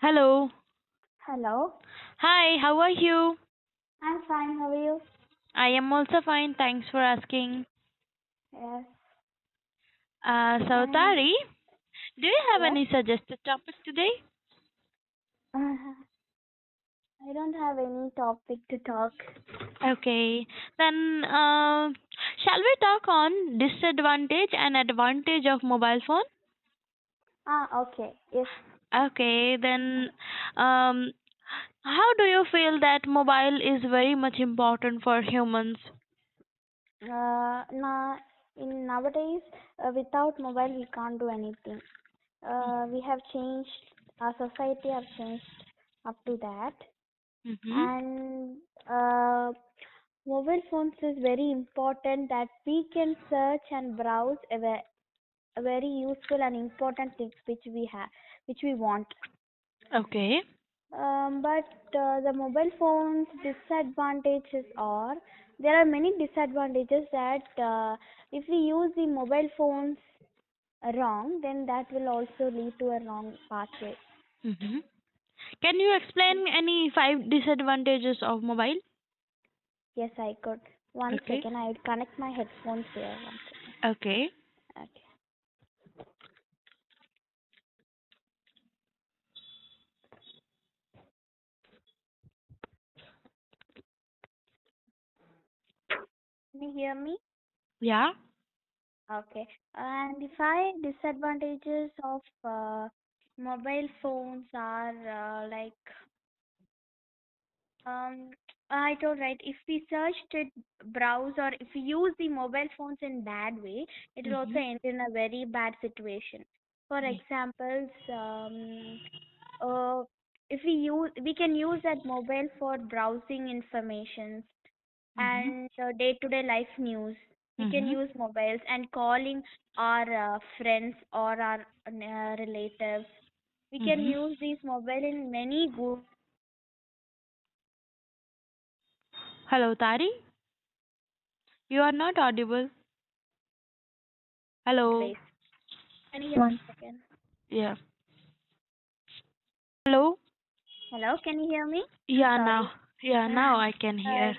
Hello. Hello. Hi, how are you? I'm fine. How are you? I am also fine, thanks for asking. Yes. So, And Thari, do you have yes. any suggested topic today? I don't have any topic to talk. Okay, then shall we talk on disadvantage and advantage of mobile phone? Okay. Yes. Okay, then um, how do you feel that mobile is very much important for humans? Now, in nowadays, without mobile, we can't do anything. We have changed. Our society have changed up to that, Mm-hmm. and mobile phones is very important that we can search and browse a very useful and important things which we have, which we want. Okay. But the mobile phones disadvantages are there are many disadvantages that if we use the mobile phones wrong, then that will also lead to a wrong pathway. Mm-hmm. Can you explain any five disadvantages of mobile? Yes, I could. One Okay. second, I would connect my headphones here. One second. Okay. Okay. Can you hear me? Yeah. Okay. And the five disadvantages of mobile phones are Um, I told right. If we search to browse or if we use the mobile phones in bad way, it will also Mm-hmm. end in a very bad situation. For examples, if we can use that mobile for browsing information Mm-hmm. and day-to-day life news. We can Mm-hmm. use mobiles and calling our friends or our relatives. We can Mm-hmm. use these mobile in many good Hello, Tari. You are not audible. Hello. ways. Can you hear? One second. Yeah. Hello. Hello, can you hear me? Yeah. Sorry. Now. Yeah. Now I can hear.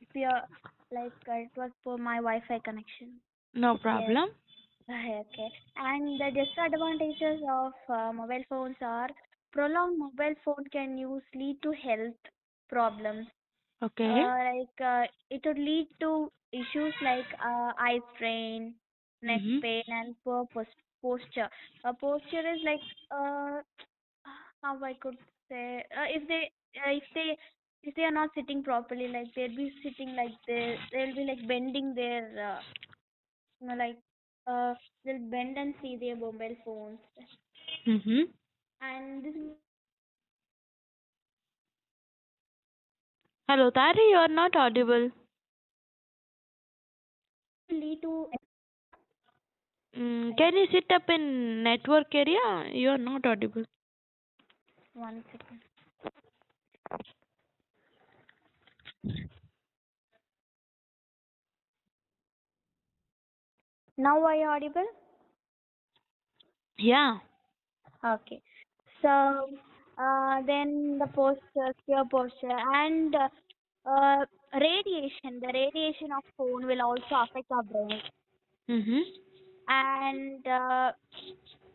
If you're it was for my Wi-Fi connection. No Yes. problem. Okay. And the disadvantages of mobile phones are prolonged mobile phone can use lead to health problems. Okay. It would lead to issues like eye strain, neck Mm-hmm. pain, and poor posture. Posture is like how I could say if they are not sitting properly, like they'll be sitting like they'll be like bending their you know like uh they'll bend and see their mobile phones, Mm-hmm. and this will Hello, Tari. You are not audible. lead to Can you sit up in network area? You are not audible. one second. Now are you audible? Yeah. Okay. So then the posture, pure posture, and radiation. The radiation of phone will also affect our brain, Mm-hmm. and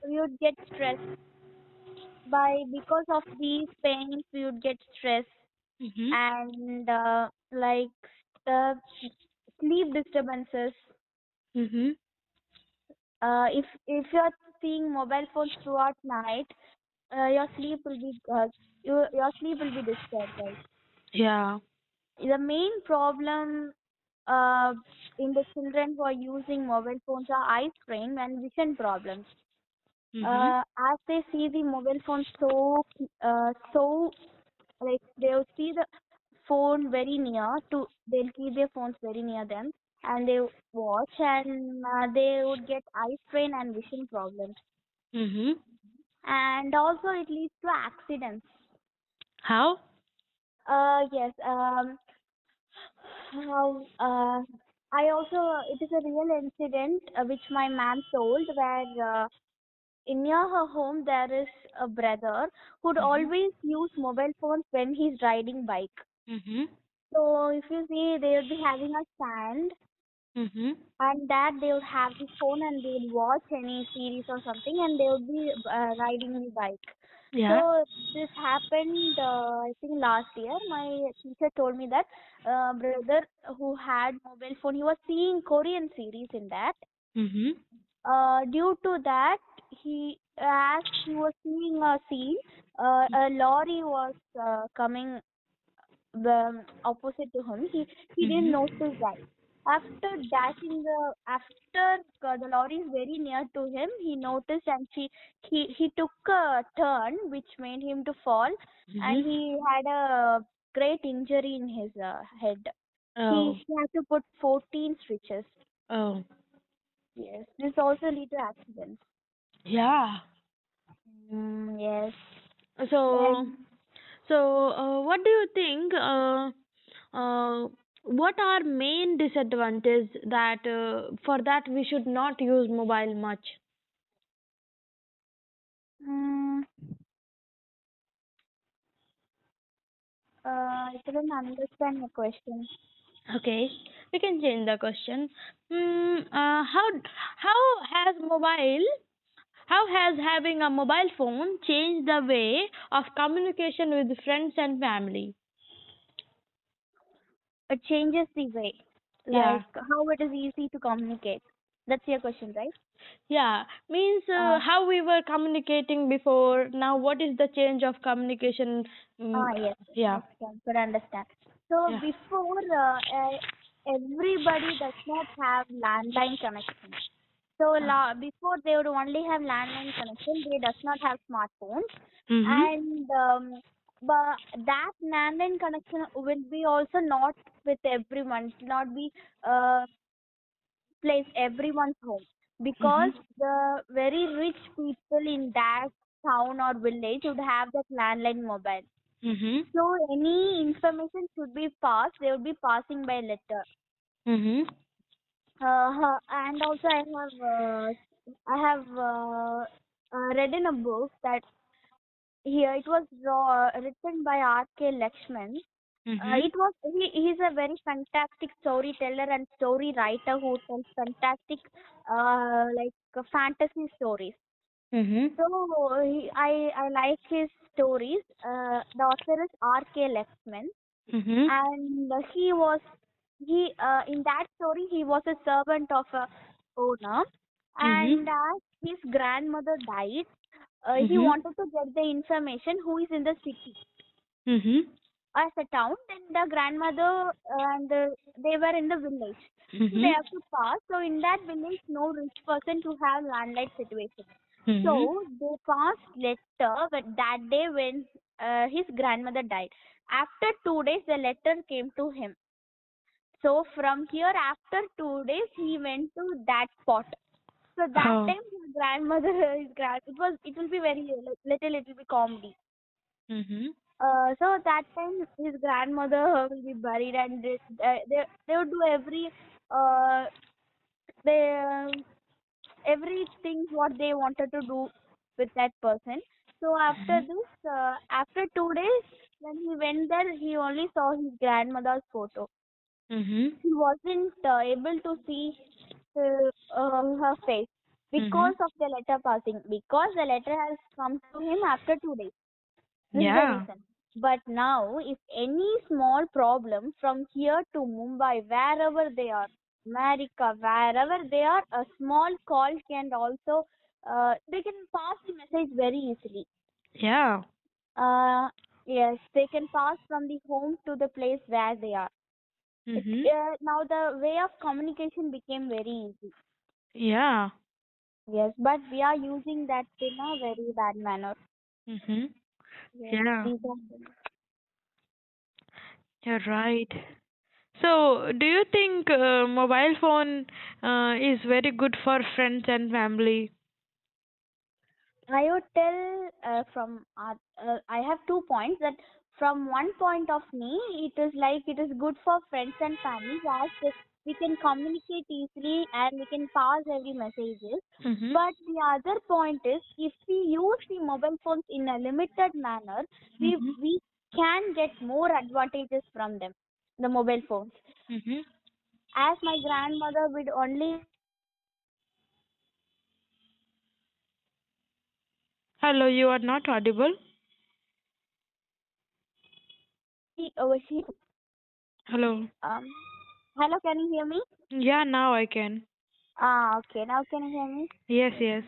we would get stressed by because of these pains. We would get stressed Mm-hmm. and uh, sleep disturbances. Mm-hmm. If you're seeing mobile phones throughout night, your sleep will be your sleep will be disturbed, right? Yeah. The main problem uh, in the children who are using mobile phones are eye strain and vision problems. Mm-hmm. As they see the mobile phone so like they'll see the phone very near to they'll keep their phones very near them and they watch and they would get eye strain and vision problems, Mm-hmm. and also it leads to accidents. How? Yes. How I also it is a real incident which my ma'am told where near her home there is a brother who'd Mhm. always use mobile phones when he's riding bike. Mhm. So if you see, they would be having a stand, Mhm. and that they would have the phone and they would watch any series or something, and they would be riding the bike. Yeah. So this happened, I think last year. My teacher told me that brother who had mobile phone, he was seeing Korean series in that. Mhm. Due to that, as he was seeing a scene, a lorry was coming opposite to him. He didn't Mhm. notice that. After the lorry is very near to him, he noticed, and he took a turn which made him to fall, and Mhm. he had a great injury in his head. He Oh. he had to put 14 stitches. Oh. Yes, this also lead to accidents. Yeah. Yes. So, Then what do you think? Uh, what are main disadvantages that for that we should not use mobile much? mm, I couldn't understand your question. Okay, we can change the question. How has mobile how has having a mobile phone changed the way of communication with friends and family? It changes the way, Yeah. like how it is easy to communicate. That's your question, right? Yeah, means Uh, how we were communicating before. Now, what is the change of communication? yes, Yeah, okay, could understand. So yeah. before, everybody does not have landline connection. So before they would only have landline connection. They does not have smartphones, Mhm. and but that landline connection will be also not with everyone. It will not be uh, place everyone's home, because Mhm. the very rich people in that town or village would have that landline mobile. Mhm. So any information should be passed. They would be passing by letter. Mhm. And also I have read in a book that here it was written by R.K. Lakshman. Mhm. He's a very fantastic storyteller and story writer who tells fantastic fantasy stories. Mhm. So I like his stories. The author is R.K. Lakshman, Mhm. and he in that story he was a servant of a owner, and Mhm. as his grandmother died, he Mhm. wanted to get the information who is in the city Mhm. as a town. Then the grandmother they were in the village, so they Mhm. have to pass. So in that village, no rich person to have landline situation. So Mhm. they passed letter but that day when his grandmother died. After 2 days, the letter came to him. So from here, after 2 days, he went to that spot. So that Oh. time, his grandmother, it will be very little bit comedy. Mhm. So that time his grandmother will be buried, and they would do uh they everything what they wanted to do with that person. So after this, after 2 days, when he went there, he only saw his grandmother's photo. Mhm. He wasn't able to see her face Mhm. because of the letter passing, because the letter has come to him after 2 days. This is the Yeah. reason. But now, if any small problem from here to Mumbai, wherever they are, America, wherever they are, a small call can also, they can pass the message very easily. Yeah. Uh, yes, they can pass from the home to the place where they are. Mhm. Now the way of communication became very easy. Yeah. Yes, but we are using that in a very bad manner. Mhm. Yes, Yeah. these are the. You're right. So, do you think mobile phone is very good for friends and family? I would tell I have 2 points that from one point of me, it is like it is good for friends and family. we can communicate easily and we can pass every messages. Mhm. But the other point is, if we use the mobile phones in a limited manner, Mhm. we can get more advantages from them, the mobile phones. Mhm. As my grandmother would only Hello, you are not audible. she Hello. hello, can you hear me? Yeah, now I can. Okay, now can you hear me? Yes, yes.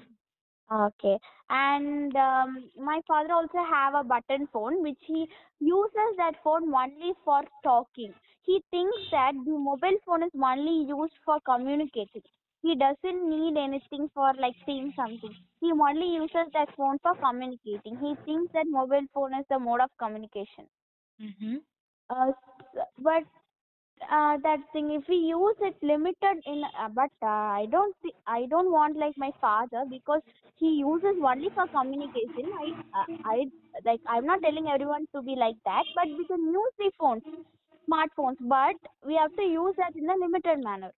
Okay. And my father also have a button phone which he uses that phone only for talking. He thinks that the mobile phone is only used for communicating. He doesn't need anything for like seeing something. He only uses that phone for communicating. He thinks that mobile phone is the mode of communication. Mhm. But that thing, if we use it limited in but I don't want like my father, because he uses only for communication. I like, I'm not telling everyone to be like that, but we can use the phones, smartphones, but we have to use that in a limited manner.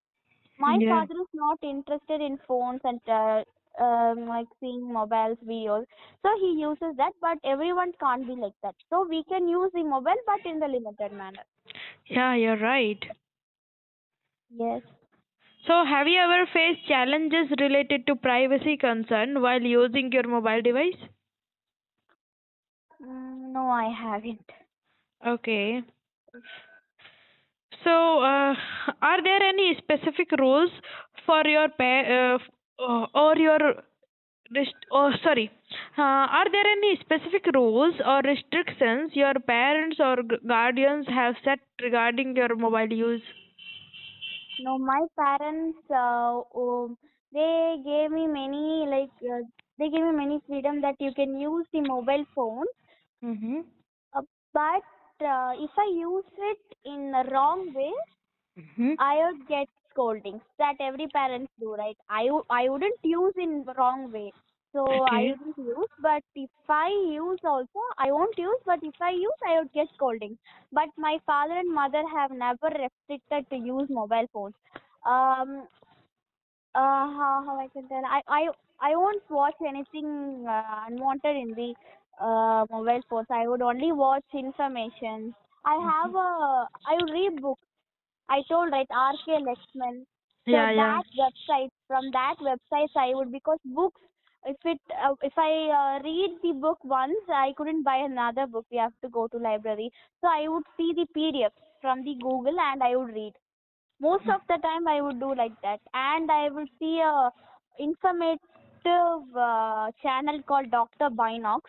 My Yeah. father is not interested in phones and like seeing mobiles videos, so he uses that, but everyone can't be like that, so we can use the mobile but in the limited manner. Yeah, you're right. Yes. So, have you ever faced challenges related to privacy concern while using your mobile device? No, I haven't. Okay. So, are there any specific rules for your or your oh, sorry. Are there any specific rules or restrictions your parents or guardians have set regarding your mobile use? No, my parents, they gave me many, they gave me many freedom that you can use the mobile phone, Mm-hmm. uh, but if I use it in the wrong way, Mm-hmm. I would get scoldings that every parents do, right? I wouldn't use in the wrong way. So I Okay. wouldn't use, but if I use also, I won't use, but if I use, I would get scoldings. But my father and mother have never restricted to use mobile phones. Um, how I can tell, I won't watch anything unwanted in the mobile phones. I would only watch information. I would read books. I told, right, RK Lexman. So Yeah, yeah. that website, from that website, I would, because books, if I read the book once, I couldn't buy another book. We have to go to library. So I would see the PDF from the Google and I would read. Most of the time I would do like that, and I would see a informative channel called Dr. Binox.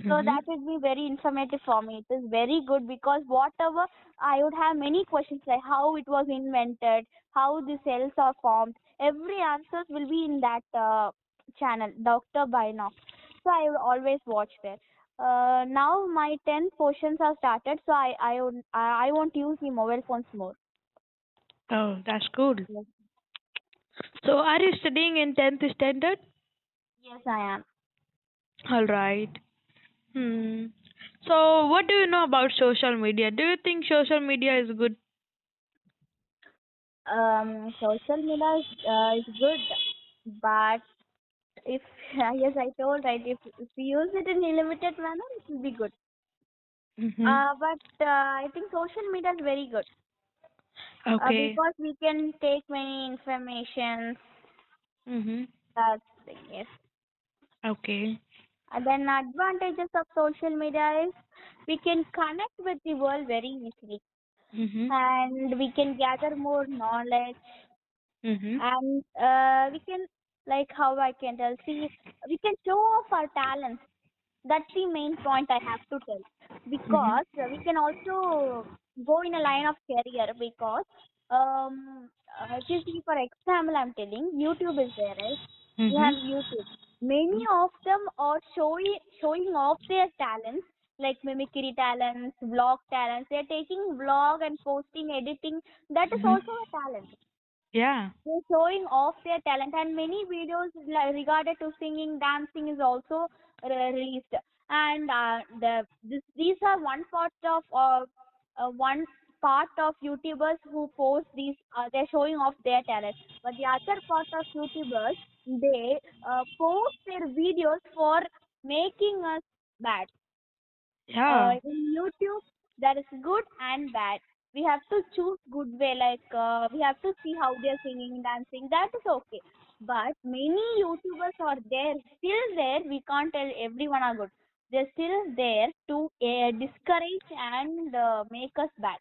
So Mm-hmm. that would be very informative for me. It is very good, because whatever, I would have many questions like how it was invented, how the cells are formed. Every answers will be in that channel, Dr. Binox. So I would always watch there. Now my 10 portions are started, so I won't use the mobile phones more. Oh, that's cool. Yes, So, are you studying in 10th standard? yes, I am. All right. Hmm. So, what do you know about social media? Do you think social media is good? Social media is good, but if yes, I told, right, if we use it in a limited manner, it will be good. Mm-hmm. But I think social media is very good, Okay. because we can take many information. Mm-hmm. That thing, yes. Okay. And then advantages of social media is we can connect with the world very easily, Mm-hmm. and we can gather more knowledge, Mm-hmm. and we can, like, how I can tell, see, we can show off our talents. That's the main point I have to tell, Mm-hmm. because we can also go in a line of career, because if you see, for example, I'm telling, YouTube is there, right? We Mm-hmm. have YouTube. Many of them are showing off their talents, like mimicry talents, vlog talents. They're taking vlog and posting, editing. That is Mm-hmm. also a talent. Yeah. They're showing off their talent, and many videos regarded to singing, dancing is also released. And these are one part of one part of YouTubers who post these, they're showing off their talent. But the other part of YouTubers, they post their videos for making us bad. Yeah. In YouTube, there is good and bad. We have to choose good way, like we have to see how they're singing, dancing. That is okay. But many YouTubers are there, still there. We can't tell everyone are good. They're still there to discourage and make us bad.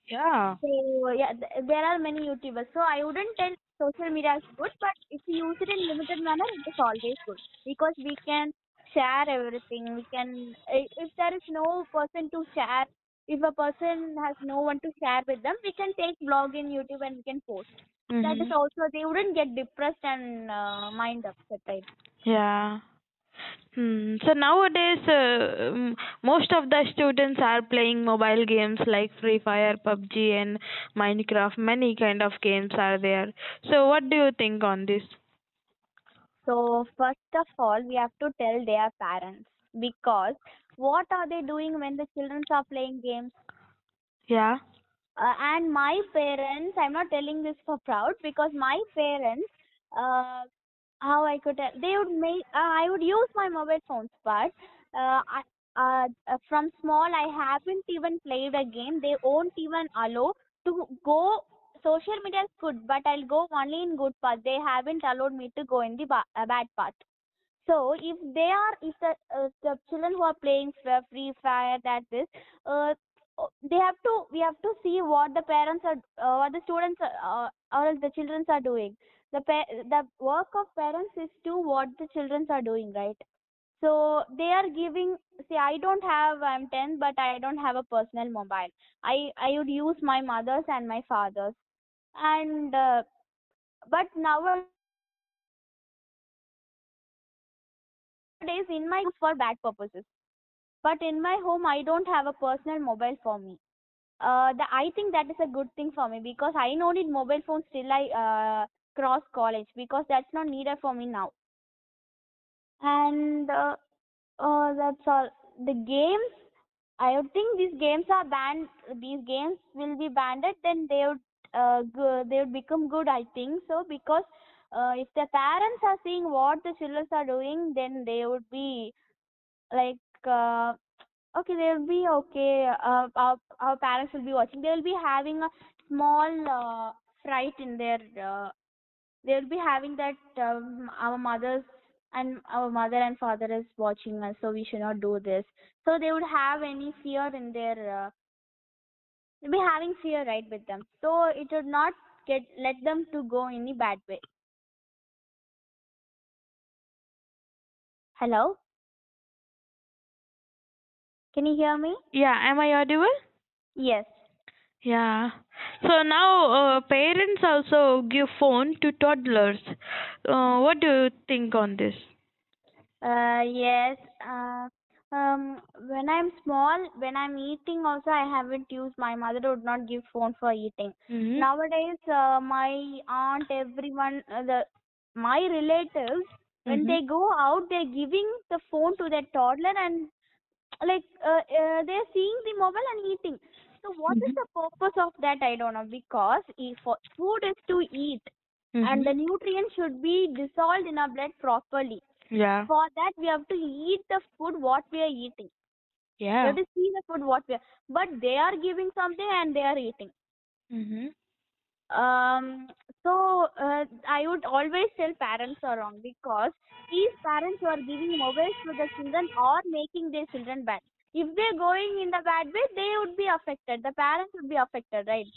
Yeah. So yeah, there are many YouTubers. So I wouldn't tell social media is good, but if we use it in limited manner, it is always good because we can share everything. We can, if there is no person to share, if a person has no one to share with them, we can take vlog in YouTube and we can post. That is Mhm. also, they wouldn't get depressed and mind upset, right? Yeah. So nowadays, most of the students are playing mobile games like Free Fire, PUBG, and Minecraft. Many kind of games are there. So what do you think on this? So first of all, we have to tell their parents because what are they doing when the children are playing games? Yeah. And my parents, I'm not telling this for proud because my parents, uh, how I could tell, they would make, I would use my mobile phones, but from small, I haven't even played a game. They won't even allow to go. Social media is good, but I'll go only in good path. They haven't allowed me to go in the bad path. So if the children who are playing Free Fire, that is, they have to, we have to see what the parents are, what the students or else the children are doing. The work of parents is to what the children are doing, right? So they are giving. See, I don't have. I'm 10, but I don't have a personal mobile. I would use my mother's and my father's, and but nowadays in my home I don't have a personal mobile. For bad purposes. But in my home, I don't have a personal mobile for me. I think that is a good thing for me because I don't need mobile phones till I cross college because that's not needed for me now. And that's all. The games, I would think these games are banned. These games will be banned. Then they would become good. I think so because if the parents are seeing what the children are doing, then they would be like okay, they will be okay. Our parents will be watching. They will be having a small fright in their. They will be having that our mothers and our mother and father is watching us, so we should not do this. So they would have any fear in their. They'll be having fear right with them. So it would not get let them to go in a bad way. Hello, can you hear me? Yeah. Am I audible? Yes. Yeah. So now parents also give phone to toddlers. What do you think on this? Yes. When I'm small, when I'm eating, also I haven't used. My mother would not give phone for eating. Mhm. Nowadays, my aunt, everyone, my relatives, when Mhm. they go out, they're giving the phone to their toddler and like they're seeing the mobile and eating. So what is Mhm. the purpose of that? I don't know because if food is to eat and Mhm. the nutrients should be dissolved in our blood properly. Yeah. For that, we have to eat the food what we are eating. We have Yeah. to see the food what we are. But they are giving something and they are eating. Mhm. Um. So I would always tell parents are wrong because these parents who are giving mobiles to the children are making their children bad. If they're going in the bad way, they would be affected. The parents would be affected, right?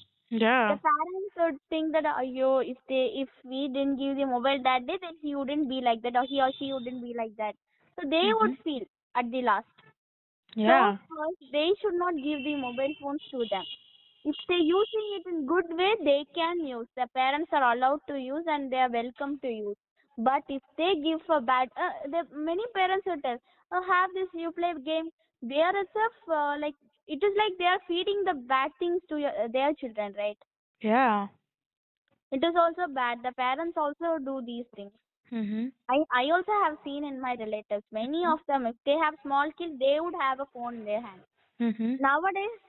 The Yeah. parents would think that if we didn't give the mobile that day, then he wouldn't be like that, or he or she wouldn't be like that. So they would Mhm. feel at the last. So Yeah. first, they should not give the mobile phones to them. If they're using it in good way, they can use. The parents are allowed to use and they are welcome to use. But if they give for bad, many parents will tell, have this, you play game. They are itself like it is like they are feeding the bad things to their children, right? Yeah. It is also bad. The parents also do these things. Mhm. I also have seen in my relatives, many of them, if they have small kids, they would have a phone in their hand. Mhm. Nowadays,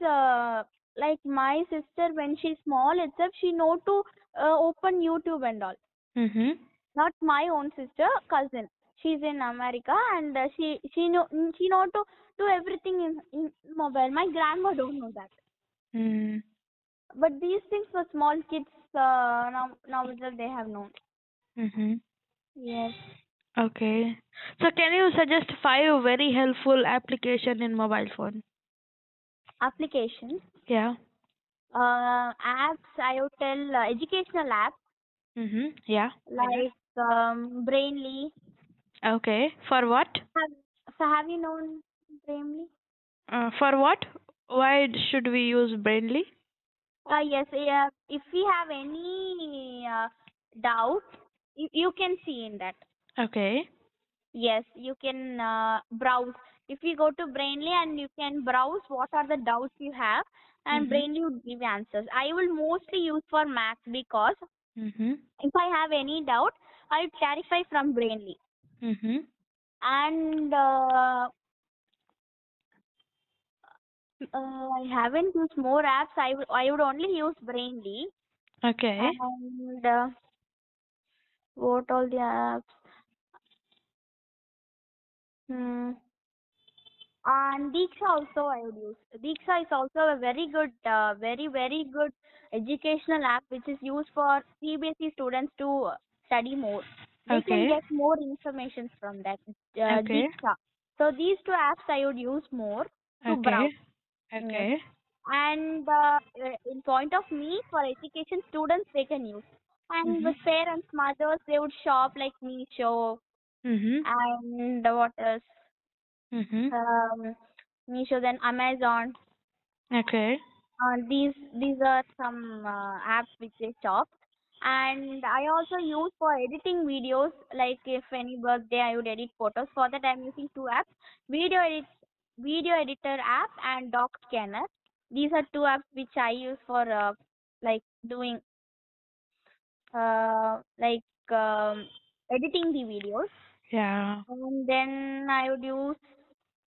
like my sister when she's small itself, she know to open YouTube and all. Mhm. Not my own sister, cousin. She's in America, and she know to do everything in mobile. My grandma don't know that. Mm. But these things for small kids, now itself they have known. Mhm. Yes. Okay. So can you suggest five very helpful application in mobile phone? Applications, Yeah. apps. I would tell educational apps Mhm. Yeah. Why not? like Brainly. Okay. For what? Have, so have you known Brainly? For what? Why should we use Brainly? Yes. Yeah. If we have any doubt, you can see in that. Okay. Yes, you can browse. If you go to Brainly and you can browse what are the doubts you have, and Mhm. Brainly would give answers. I will mostly use for math because Mhm. if I have any doubt, I would clarify from Brainly. Mhm. And I haven't used more apps. I would only use Brainly. Okay. And what all the apps? Hmm. And Diksha also I would use. Diksha is also a very good, very good educational app which is used for CBSE students to study more. They can Okay. get more information from that Okay. Diksha. So these two apps I would use more to Okay. browse. Yes. Okay. And in point of me for education students they can use. And Mhm. with parents, mothers, they would shop like Meesho Mhm. and what else? Mhm. Um, Meesho, then Amazon. Okay. These are some apps which they shop, and I also use for editing videos. Like if any birthday, I would edit photos. For that, I'm using two apps: video editor app and doc scanner. These are two apps which I use for like doing like editing the videos. Yeah. And then I would use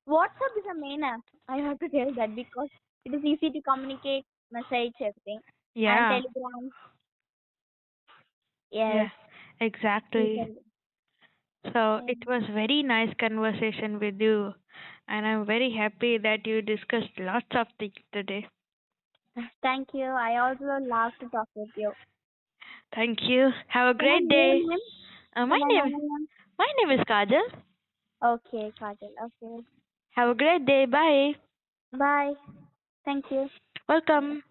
WhatsApp is a main app. I have to tell that because it is easy to communicate, message, everything. And Yeah. Telegram, yes. Yeah. These Exactly. are So it mm. was very nice conversation with you, and I'm very happy that you discussed lots of things today. Thank you. I also love to talk with you. Thank you. Have a Can I great know your day. name? My Can I know name, your name? my name is Kajal. Okay, Kajal. Okay. Have a great day. Bye. Bye. Thank you. Welcome.